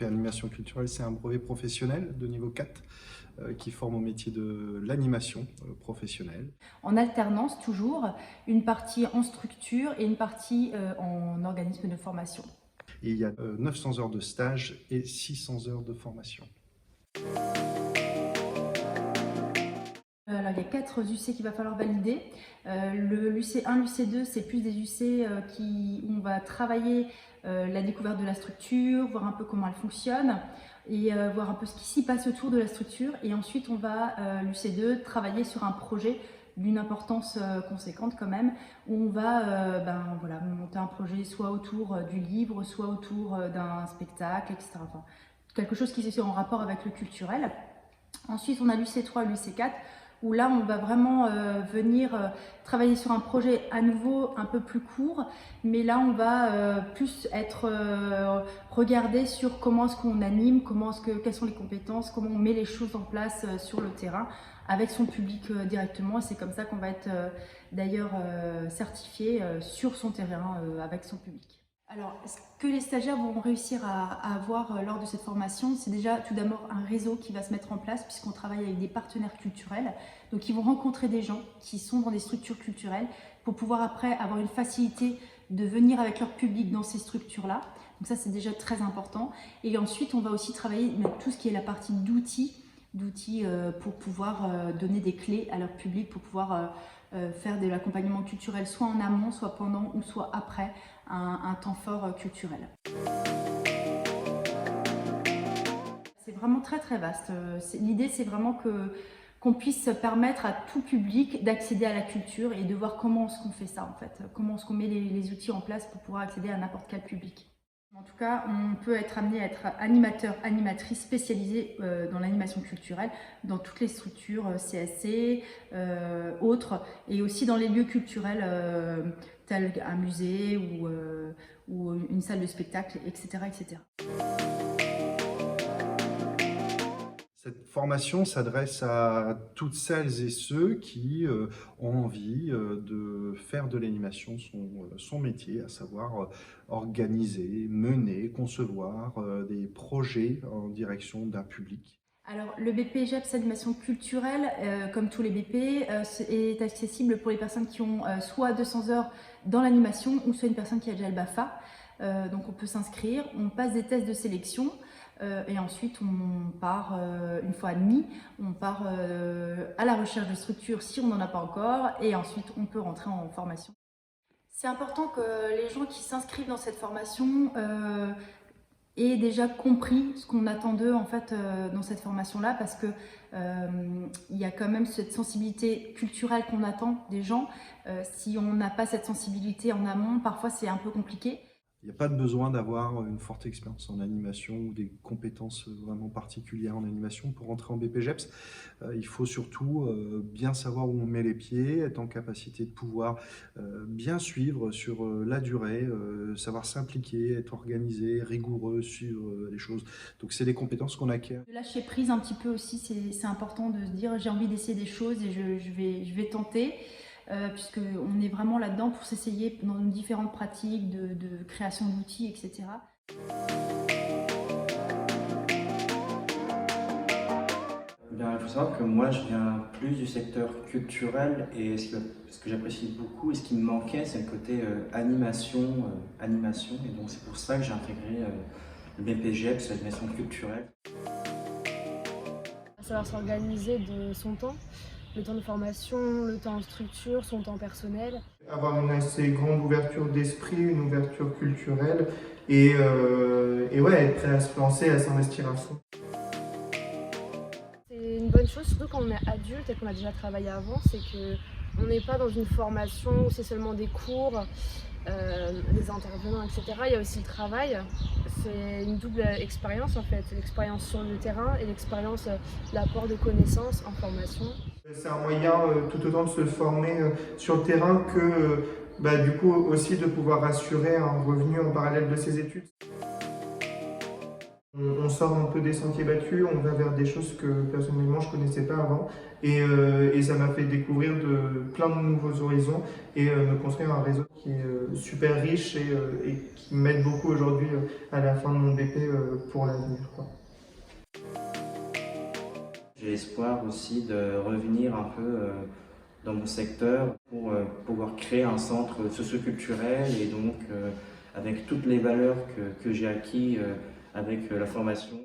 BEP Animation culturelle, c'est un brevet professionnel de niveau 4 qui forme au métier de l'animation professionnelle. En alternance toujours, une partie en structure et une partie en organisme de formation. Et il y a 900 heures de stage et 600 heures de formation. Alors, il y a 4 UC qu'il va falloir valider. Le l'UC1, l'UC2, c'est plus des UC où on va travailler la découverte de la structure, voir un peu comment elle fonctionne et voir un peu ce qui s'y passe autour de la structure. Et ensuite, on va, l'UC2, travailler sur un projet d'une importance conséquente quand même, où on va voilà, monter un projet soit autour du livre, soit autour d'un spectacle, etc. Enfin, quelque chose qui est en rapport avec le culturel. Ensuite, on a l'UC3 et l'UC4, où là, on va vraiment venir travailler sur un projet à nouveau un peu plus court, mais là, on va plus être regardé sur comment est-ce qu'on anime, quelles sont les compétences, comment on met les choses en place sur le terrain avec son public directement. Et c'est comme ça qu'on va être d'ailleurs certifié sur son terrain avec son public. Alors, ce que les stagiaires vont réussir à avoir lors de cette formation, c'est déjà tout d'abord un réseau qui va se mettre en place puisqu'on travaille avec des partenaires culturels. Donc, ils vont rencontrer des gens qui sont dans des structures culturelles pour pouvoir après avoir une facilité de venir avec leur public dans ces structures-là. Donc ça, c'est déjà très important. Et ensuite, on va aussi travailler tout ce qui est la partie d'outils pour pouvoir donner des clés à leur public, pour pouvoir faire de l'accompagnement culturel soit en amont, soit pendant ou soit après un temps fort culturel. C'est vraiment très très vaste. L'idée, c'est vraiment qu'on puisse permettre à tout public d'accéder à la culture et de voir comment est-ce qu'on fait ça en fait, comment est-ce qu'on met les outils en place pour pouvoir accéder à n'importe quel public. En tout cas, on peut être amené à être animateur, animatrice spécialisée dans l'animation culturelle, dans toutes les structures CSC, autres, et aussi dans les lieux culturels tels qu'un musée ou une salle de spectacle, etc., etc. Cette formation s'adresse à toutes celles et ceux qui ont envie de faire de l'animation son métier, à savoir organiser, mener, concevoir des projets en direction d'un public. Alors, le BP GEPS Animation culturelle, comme tous les BP, est accessible pour les personnes qui ont soit 200 heures dans l'animation ou soit une personne qui a déjà le BAFA. Donc, on peut s'inscrire, on passe des tests de sélection et ensuite on part, une fois admis, on part à la recherche de structures si on n'en a pas encore et ensuite on peut rentrer en formation. C'est important que les gens qui s'inscrivent dans cette formation aient déjà compris ce qu'on attend d'eux en fait dans cette formation-là, parce que il y a quand même cette sensibilité culturelle qu'on attend des gens. Si on n'a pas cette sensibilité en amont, parfois c'est un peu compliqué. Il n'y a pas de besoin d'avoir une forte expérience en animation ou des compétences vraiment particulières en animation pour rentrer en BPGEPS. Il faut surtout bien savoir où on met les pieds, être en capacité de pouvoir bien suivre sur la durée, savoir s'impliquer, être organisé, rigoureux, suivre les choses. Donc c'est des compétences qu'on acquiert. De lâcher prise un petit peu aussi, c'est important de se dire j'ai envie d'essayer des choses et je vais tenter. Puisqu'on est vraiment là-dedans pour s'essayer dans différentes pratiques de création d'outils, etc. Bien, il faut savoir que moi, je viens plus du secteur culturel et ce que j'apprécie beaucoup et ce qui me manquait, c'est le côté animation. Et donc, c'est pour ça que j'ai intégré le BPGEPS, l'animation culturelle. Savoir s'organiser de son temps. Le temps de formation, le temps en structure, son temps personnel. Avoir une assez grande ouverture d'esprit, une ouverture culturelle et ouais, être prêt à se lancer, à s'investir à fond. C'est une bonne chose, surtout quand on est adulte et qu'on a déjà travaillé avant, c'est qu'on n'est pas dans une formation où c'est seulement des cours, des intervenants, etc. Il y a aussi le travail. C'est une double expérience en fait, l'expérience sur le terrain et l'expérience, l'apport de connaissances en formation. C'est un moyen tout autant de se former sur le terrain que du coup aussi de pouvoir assurer un revenu en parallèle de ses études. On sort un peu des sentiers battus, on va vers des choses que personnellement je connaissais pas avant. Et ça m'a fait découvrir plein de nouveaux horizons et me construire un réseau qui est super riche et qui m'aide beaucoup aujourd'hui à la fin de mon BP pour l'avenir, quoi. J'ai l'espoir aussi de revenir un peu dans mon secteur pour pouvoir créer un centre socioculturel et donc avec toutes les valeurs que j'ai acquis avec la formation.